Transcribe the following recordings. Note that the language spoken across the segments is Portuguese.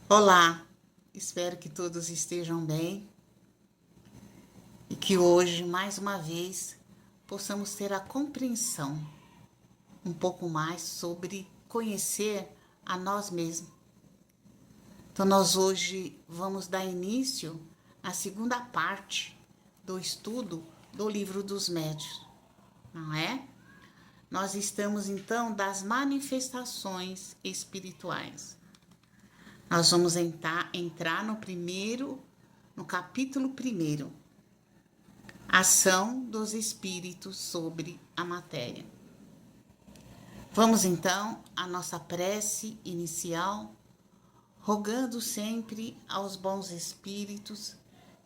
Olá, espero que todos estejam bem e que hoje, mais uma vez, possamos ter a compreensão um pouco mais sobre conhecer a nós mesmos. Então, nós hoje vamos dar início à segunda parte do estudo do Livro dos Médiuns, não é? Nós estamos então das manifestações espirituais. Nós vamos entrar no capítulo primeiro, ação dos espíritos sobre a matéria. Vamos então à nossa prece inicial, rogando sempre aos bons espíritos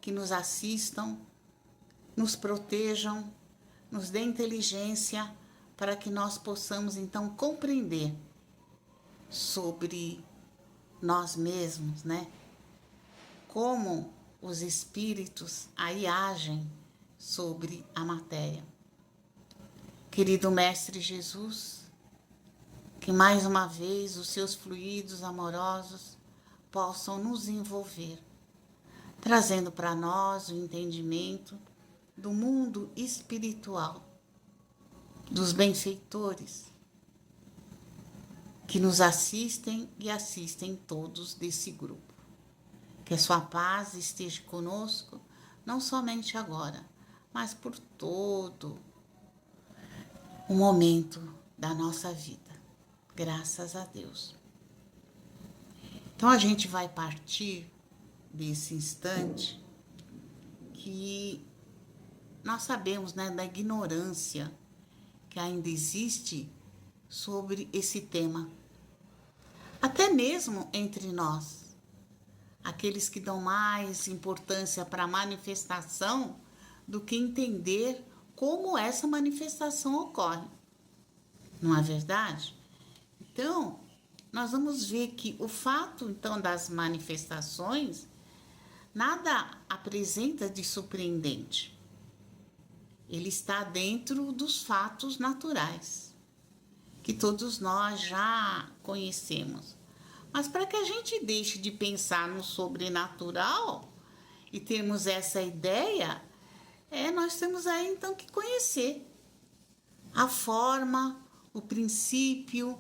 que nos assistam, nos protejam, nos dê inteligência para que nós possamos então compreender sobre nós mesmos, né? Como os espíritos aí agem sobre a matéria. Querido Mestre Jesus, que mais uma vez os seus fluidos amorosos possam nos envolver, trazendo para nós o entendimento do mundo espiritual, dos benfeitores que nos assistem e assistem todos desse grupo. Que a sua paz esteja conosco, não somente agora, mas por todo o momento da nossa vida. Graças a Deus. Então a gente vai partir desse instante que nós sabemos, né, da ignorância que ainda existe sobre esse tema. Até mesmo entre nós, aqueles que dão mais importância para a manifestação do que entender como essa manifestação ocorre. Não é verdade? Então, nós vamos ver que o fato, então, das manifestações, nada apresenta de surpreendente. Ele está dentro dos fatos naturais, que todos nós já conhecemos. Mas para que a gente deixe de pensar no sobrenatural e termos essa ideia, nós temos aí então que conhecer a forma, o princípio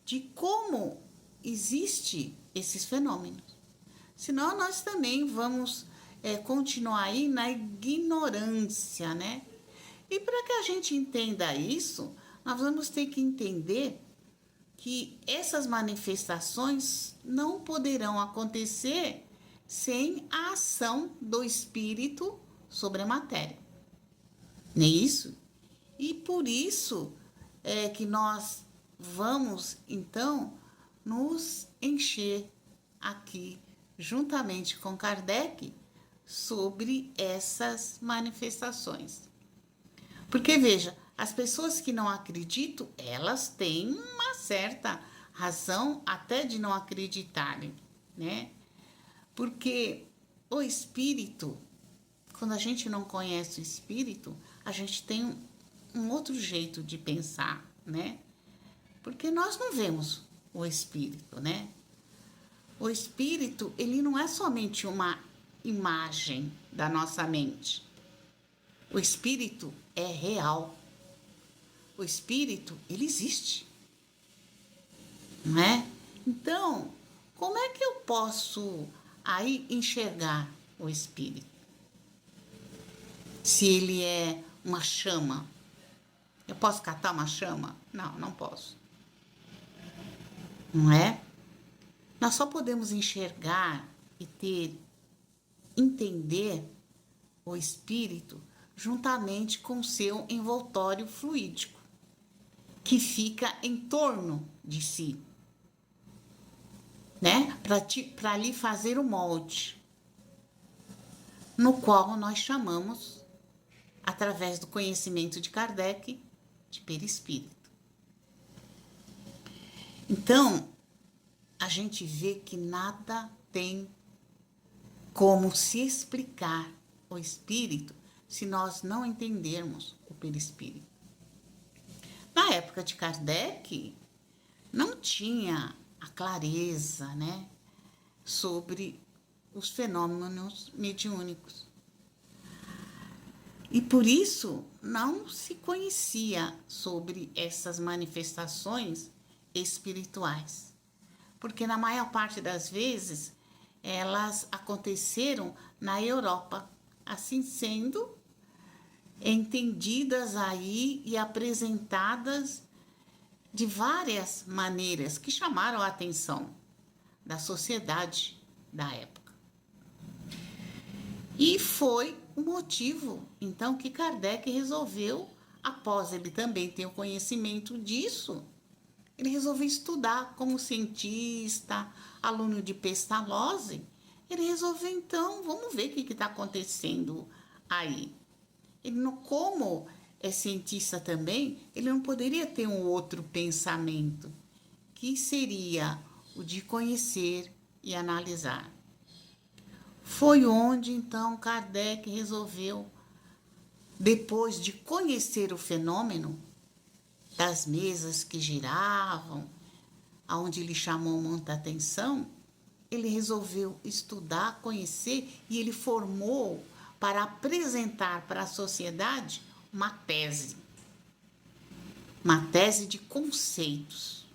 de como existe esses fenômenos. Senão nós também vamos continuar aí na ignorância, né? E para que a gente entenda isso, nós vamos ter que entender que essas manifestações não poderão acontecer sem a ação do espírito sobre a matéria. Não é isso? E por isso é que nós vamos, então, nos encher aqui, juntamente com Kardec, sobre essas manifestações. Porque, veja, as pessoas que não acreditam, elas têm uma certa razão até de não acreditarem, né? Porque o espírito, quando a gente não conhece o espírito, a gente tem um outro jeito de pensar, né? Porque nós não vemos o espírito, né? O espírito, ele não é somente uma imagem da nossa mente. O espírito é real. O espírito, ele existe, não é? Então, como é que eu posso aí enxergar o espírito? Se ele é uma chama, eu posso catar uma chama? Não, não posso. Não é? Nós só podemos enxergar e entender o espírito juntamente com seu envoltório fluídico, que fica em torno de si, né? Para lhe fazer o molde, no qual nós chamamos, através do conhecimento de Kardec, de perispírito. Então, a gente vê que nada tem como se explicar o espírito se nós não entendermos o perispírito. Na época de Kardec, não tinha a clareza, né, sobre os fenômenos mediúnicos. E por isso não se conhecia sobre essas manifestações espirituais, porque na maior parte das vezes elas aconteceram na Europa, assim sendo entendidas aí e apresentadas de várias maneiras que chamaram a atenção da sociedade da época. E foi o motivo, então, que Kardec resolveu, após ele também ter o conhecimento disso, ele resolveu estudar como cientista, aluno de Pestalozzi. Ele resolveu, então, vamos ver o que está acontecendo aí. Ele não, como é cientista também, ele não poderia ter um outro pensamento, que seria o de conhecer e analisar. Foi onde, então, Kardec resolveu, depois de conhecer o fenômeno das mesas que giravam, aonde ele chamou muita atenção, ele resolveu estudar, conhecer, e ele formou para apresentar para a sociedade uma tese de conceitos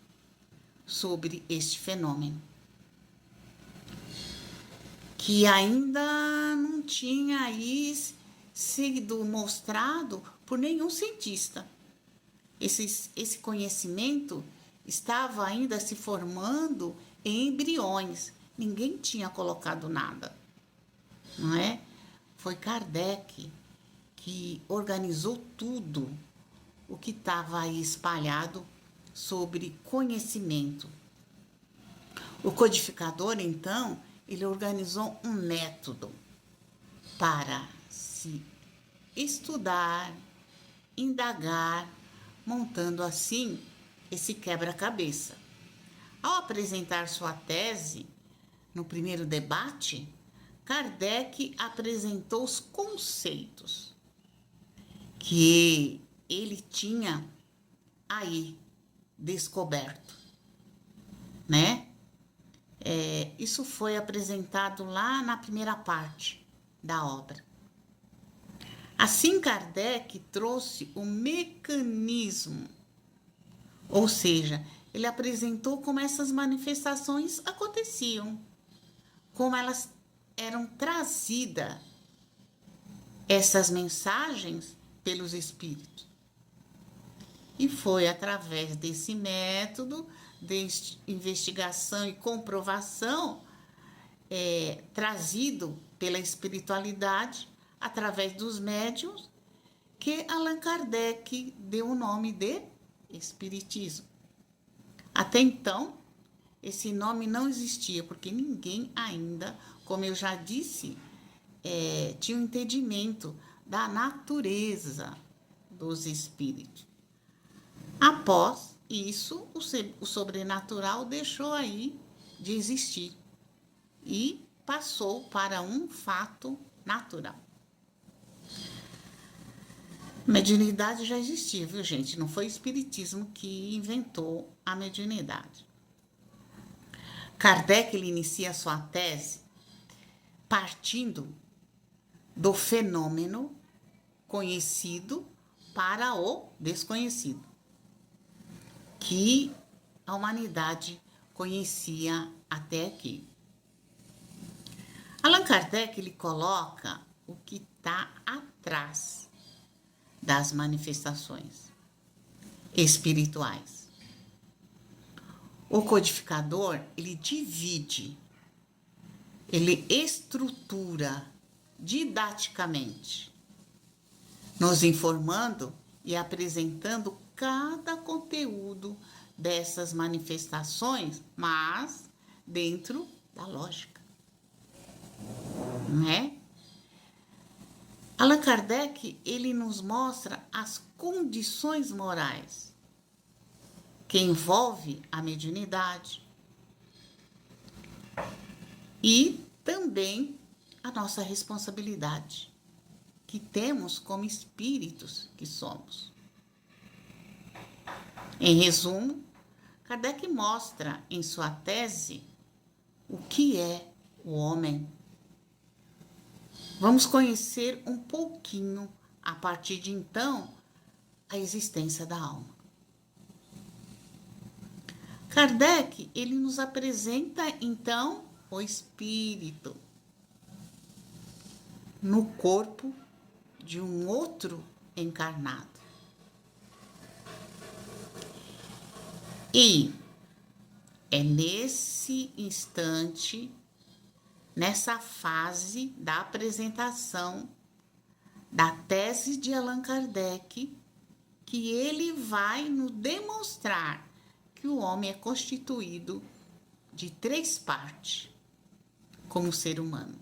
sobre este fenômeno, que ainda não tinha aí sido mostrado por nenhum cientista. Esse conhecimento estava ainda se formando em embriões. Ninguém tinha colocado nada, não é? Foi Kardec que organizou tudo o que estava aí espalhado sobre conhecimento. O codificador, então, ele organizou um método para se estudar, indagar, montando assim esse quebra-cabeça. Ao apresentar sua tese, no primeiro debate, Kardec apresentou os conceitos que ele tinha aí descoberto, né? Isso foi apresentado lá na primeira parte da obra. Assim, Kardec trouxe o mecanismo, ou seja, ele apresentou como essas manifestações aconteciam, como elas eram trazidas, essas mensagens, pelos espíritos. E foi através desse método de investigação e comprovação trazido pela espiritualidade, através dos médiuns, que Allan Kardec deu o nome de Espiritismo. Até então, esse nome não existia, porque ninguém ainda, como eu já disse, tinha um entendimento da natureza dos espíritos. Após isso, o sobrenatural deixou aí de existir e passou para um fato natural. Mediunidade já existia, viu, gente? Não foi o espiritismo que inventou a mediunidade. Kardec ele inicia sua tese partindo do fenômeno conhecido para o desconhecido, que a humanidade conhecia até aqui. Allan Kardec ele coloca o que está atrás das manifestações espirituais. O codificador, ele divide, ele estrutura didaticamente, nos informando e apresentando cada conteúdo dessas manifestações, mas dentro da lógica, não é? Allan Kardec, ele nos mostra as condições morais que envolve a mediunidade e também a nossa responsabilidade que temos como espíritos que somos. Em resumo, Kardec mostra em sua tese o que é o homem. Vamos conhecer um pouquinho, a partir de então, a existência da alma. Kardec, ele nos apresenta, então, o espírito no corpo de um outro encarnado. E é nesse instante, nessa fase da apresentação da tese de Allan Kardec, que ele vai nos demonstrar que o homem é constituído de 3 partes como ser humano.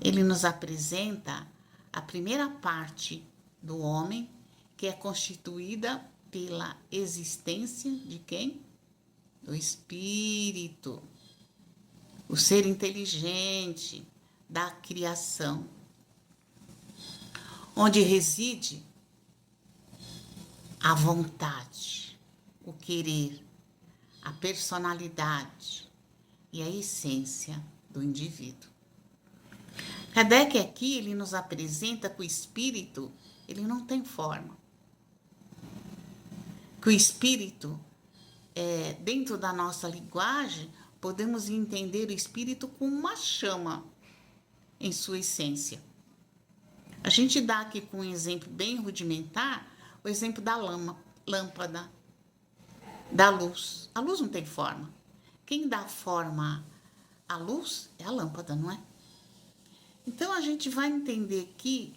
Ele nos apresenta a primeira parte do homem, que é constituída pela existência de quem? Do espírito, o ser inteligente da criação, onde reside a vontade, o querer, a personalidade e a essência do indivíduo. Kardec aqui, ele nos apresenta que o espírito, ele não tem forma. Que o espírito, dentro da nossa linguagem, podemos entender o espírito como uma chama em sua essência. A gente dá aqui com um exemplo bem rudimentar, o exemplo da lâmpada, da luz. A luz não tem forma. Quem dá forma à luz é a lâmpada, não é? Então, a gente vai entender que,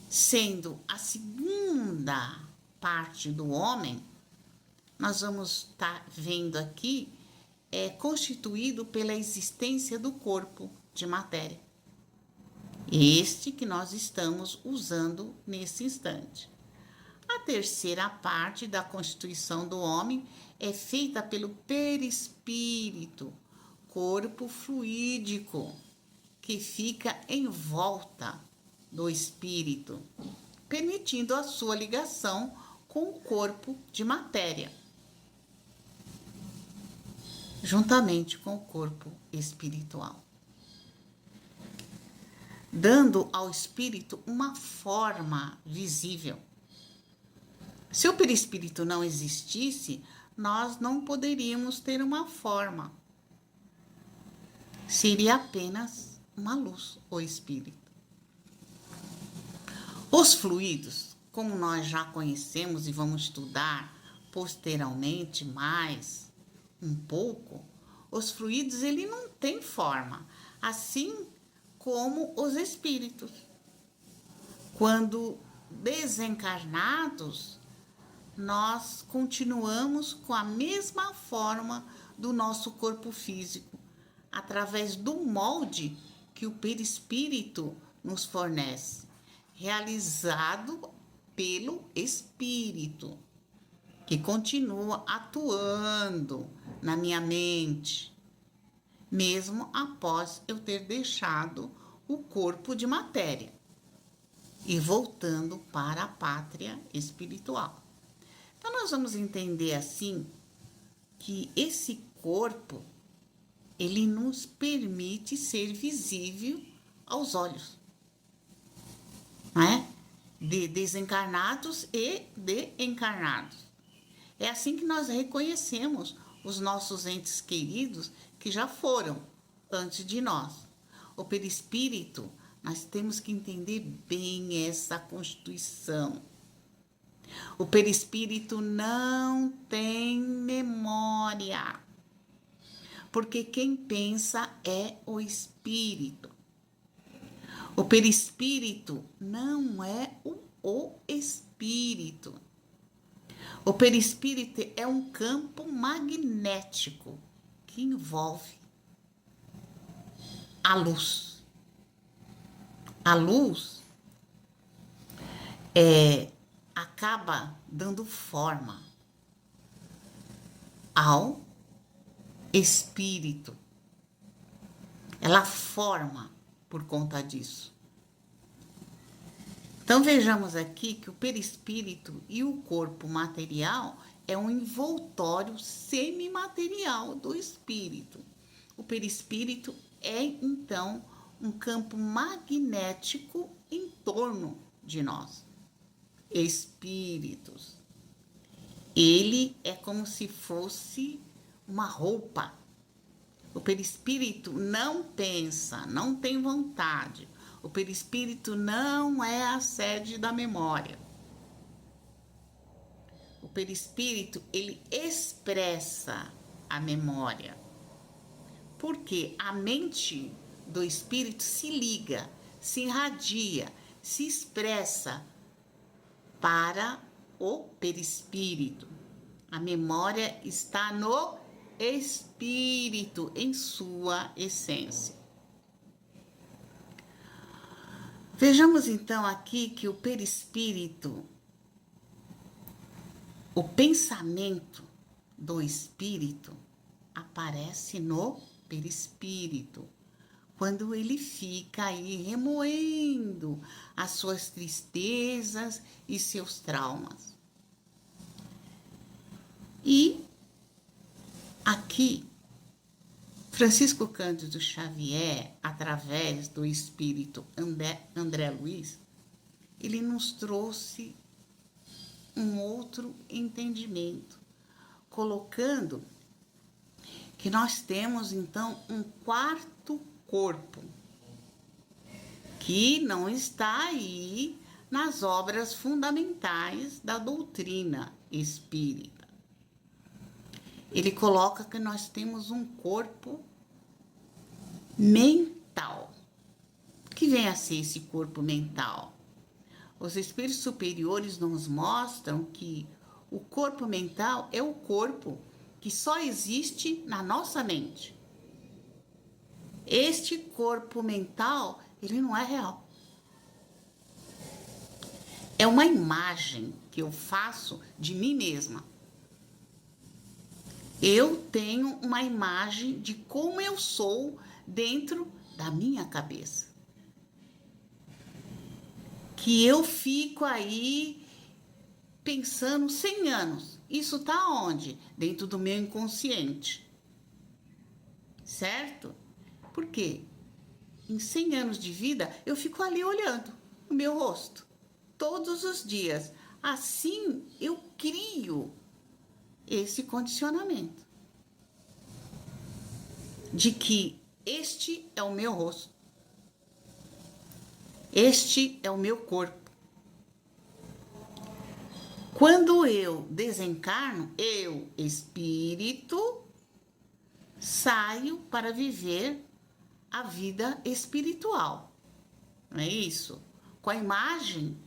sendo a segunda parte do homem, nós vamos estar vendo aqui, constituído pela existência do corpo de matéria. Este que nós estamos usando nesse instante. A terceira parte da constituição do homem é feita pelo perispírito, corpo fluídico, que fica em volta do espírito, permitindo a sua ligação com o corpo de matéria, juntamente com o corpo espiritual, dando ao espírito uma forma visível. Se o perispírito não existisse, nós não poderíamos ter uma forma. Seria apenas uma luz, o espírito. Os fluidos, como nós já conhecemos e vamos estudar posteriormente mais um pouco, os fluidos, ele não tem forma, assim como os espíritos. Quando desencarnados, nós continuamos com a mesma forma do nosso corpo físico, através do molde que o perispírito nos fornece, realizado pelo espírito, que continua atuando na minha mente, mesmo após eu ter deixado o corpo de matéria e voltando para a pátria espiritual. Então, nós vamos entender assim que esse corpo, ele nos permite ser visível aos olhos, não é? De desencarnados e de encarnados. É assim que nós reconhecemos os nossos entes queridos que já foram antes de nós. O perispírito, nós temos que entender bem essa constituição. O perispírito não tem memória, porque quem pensa é o espírito. O perispírito não é o espírito. O perispírito é um campo magnético que envolve a luz. A luz acaba dando forma ao espírito. Ela forma por conta disso. Então, vejamos aqui que o perispírito e o corpo material, é um envoltório semimaterial do espírito. O perispírito é, então, um campo magnético em torno de nós, espíritos. Ele é como se fosse uma roupa. O perispírito não pensa, não tem vontade. O perispírito não é a sede da memória. O perispírito, ele expressa a memória. Porque a mente do espírito se liga, se irradia, se expressa para o perispírito. A memória está no espírito, em sua essência. Vejamos então aqui que o perispírito, o pensamento do espírito aparece no perispírito, quando ele fica aí remoendo as suas tristezas e seus traumas. E aqui, Francisco Cândido Xavier, através do espírito André Luiz, ele nos trouxe um outro entendimento, colocando que nós temos, então, um quarto corpo, que não está aí nas obras fundamentais da doutrina espírita. Ele coloca que nós temos um corpo mental. O que vem a ser esse corpo mental? Os espíritos superiores nos mostram que o corpo mental é o corpo que só existe na nossa mente. Este corpo mental, ele não é real. É uma imagem que eu faço de mim mesma. Eu tenho uma imagem de como eu sou dentro da minha cabeça. Que eu fico aí pensando 100 anos. Isso está onde? Dentro do meu inconsciente. Certo? Por quê? Em 100 anos de vida, eu fico ali olhando o meu rosto. Todos os dias. Assim, eu crio esse condicionamento. De que este é o meu rosto. Este é o meu corpo. Quando eu desencarno, eu, espírito, saio para viver a vida espiritual. Não é isso? Com a imagem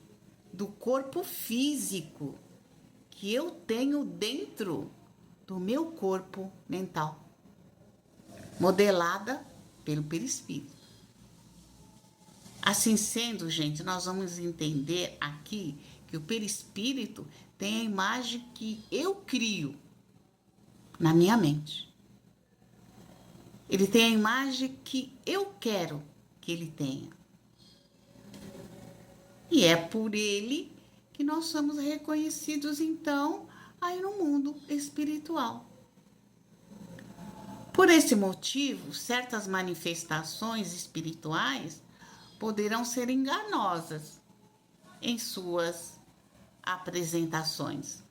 do corpo físico que eu tenho dentro do meu corpo mental, modelada pelo perispírito. Assim sendo, gente, nós vamos entender aqui que o perispírito tem a imagem que eu crio na minha mente. Ele tem a imagem que eu quero que ele tenha. E é por ele que nós somos reconhecidos, então, aí no mundo espiritual. Por esse motivo, certas manifestações espirituais poderão ser enganosas em suas apresentações.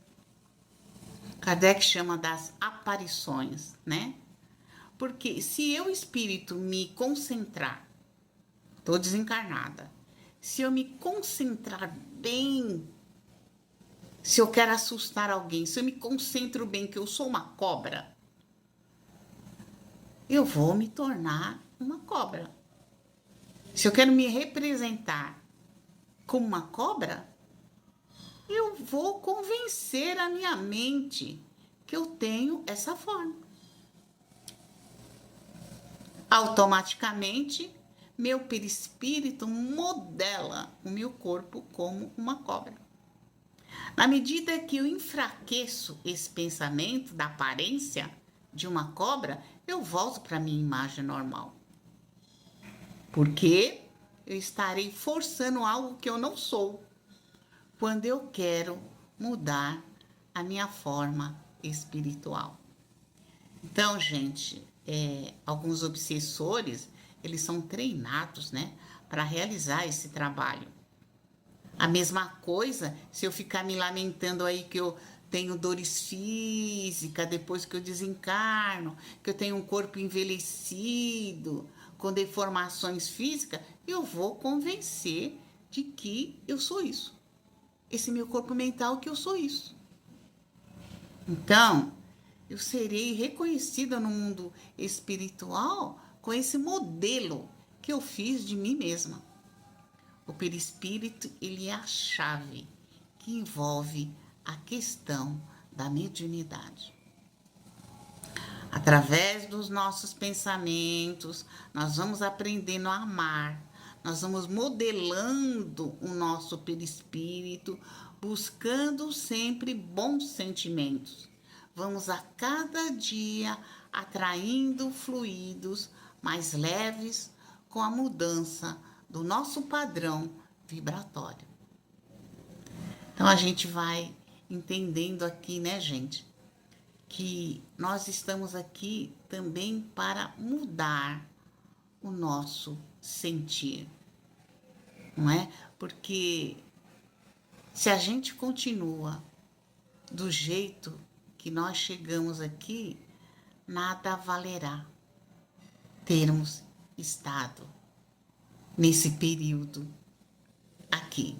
Kardec chama das aparições, né? Porque se eu, espírito, me concentrar, estou desencarnada, se eu me concentrar bem, se eu quero assustar alguém, se eu me concentro bem que eu sou uma cobra, eu vou me tornar uma cobra. Se eu quero me representar como uma cobra, eu vou convencer a minha mente que eu tenho essa forma. Automaticamente, meu perispírito modela o meu corpo como uma cobra. Na medida que eu enfraqueço esse pensamento da aparência de uma cobra, eu volto para a minha imagem normal. Porque eu estarei forçando algo que eu não sou, quando eu quero mudar a minha forma espiritual. Então, gente, alguns obsessores, eles são treinados, né, para realizar esse trabalho. A mesma coisa, se eu ficar me lamentando aí que eu tenho dores físicas depois que eu desencarno, que eu tenho um corpo envelhecido, com deformações físicas, eu vou convencer de que eu sou isso. Esse meu corpo mental que eu sou isso. Então, eu serei reconhecida no mundo espiritual com esse modelo que eu fiz de mim mesma. O perispírito, ele é a chave que envolve a questão da mediunidade. Através dos nossos pensamentos, nós vamos aprendendo a amar, nós vamos modelando o nosso perispírito, buscando sempre bons sentimentos. Vamos a cada dia atraindo fluidos mais leves com a mudança do nosso padrão vibratório. Então a gente vai entendendo aqui, né, gente, que nós estamos aqui também para mudar o nosso sentir, não é? Porque se a gente continua do jeito que nós chegamos aqui, nada valerá termos estado nesse período aqui.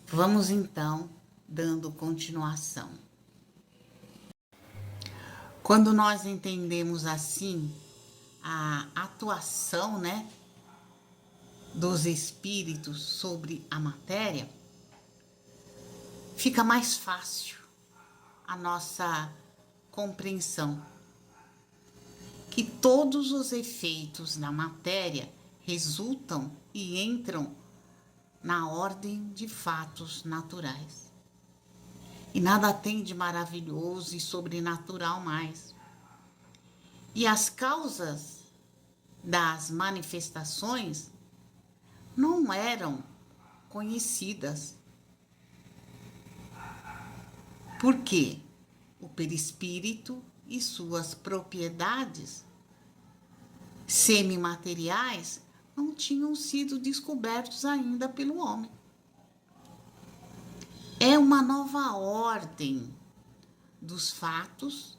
Vamos então dando continuação. Quando nós entendemos assim a atuação, né, dos espíritos sobre a matéria, fica mais fácil a nossa compreensão que todos os efeitos da matéria resultam e entram na ordem de fatos naturais. E nada tem de maravilhoso e sobrenatural mais. E as causas das manifestações não eram conhecidas. Por quê? O perispírito e suas propriedades semimateriais não tinham sido descobertos ainda pelo homem. É uma nova ordem dos fatos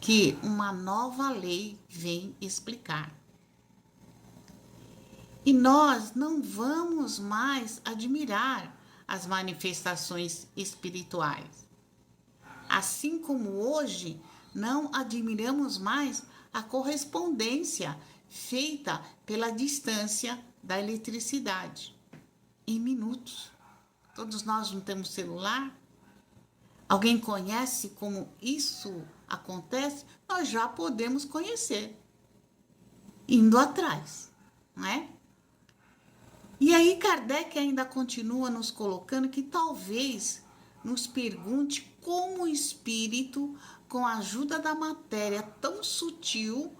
que uma nova lei vem explicar. E nós não vamos mais admirar as manifestações espirituais. Assim como hoje não admiramos mais a correspondência feita pela distância da eletricidade em minutos. Todos nós não temos celular? Alguém conhece como isso acontece? Nós já podemos conhecer, indo atrás, não é? E aí Kardec ainda continua nos colocando que talvez nos pergunte como o espírito, com a ajuda da matéria tão sutil,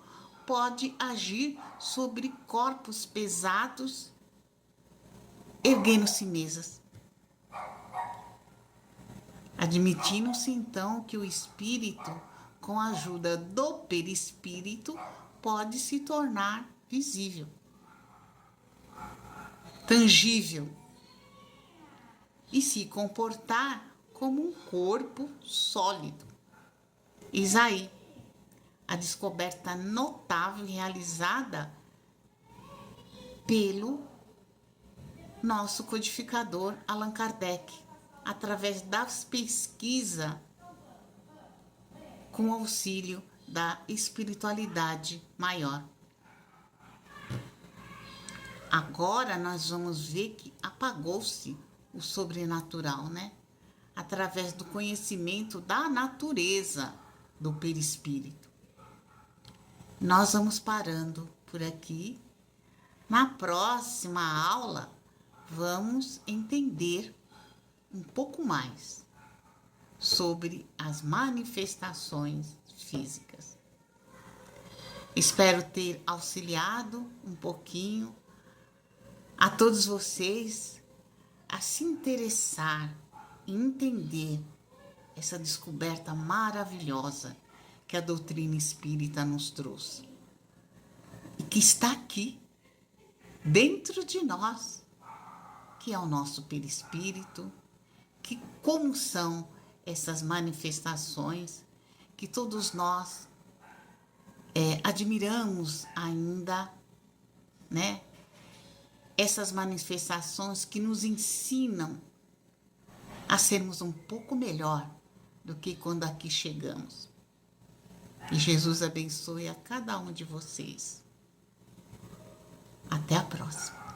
pode agir sobre corpos pesados, erguendo-se mesas. Admitindo-se então que o espírito, com a ajuda do perispírito, pode se tornar visível, tangível e se comportar como um corpo sólido. Eis aí a descoberta notável realizada pelo nosso codificador Allan Kardec, através das pesquisas com auxílio da espiritualidade maior. Agora nós vamos ver que apagou-se o sobrenatural, né? Através do conhecimento da natureza do perispírito. Nós vamos parando por aqui. Na próxima aula, vamos entender um pouco mais sobre as manifestações físicas. Espero ter auxiliado um pouquinho a todos vocês a se interessar e entender essa descoberta maravilhosa que a doutrina espírita nos trouxe e que está aqui dentro de nós, que é o nosso perispírito, que como são essas manifestações que todos nós admiramos ainda, né? Essas manifestações que nos ensinam a sermos um pouco melhor do que quando aqui chegamos. E Jesus abençoe a cada um de vocês. Até a próxima.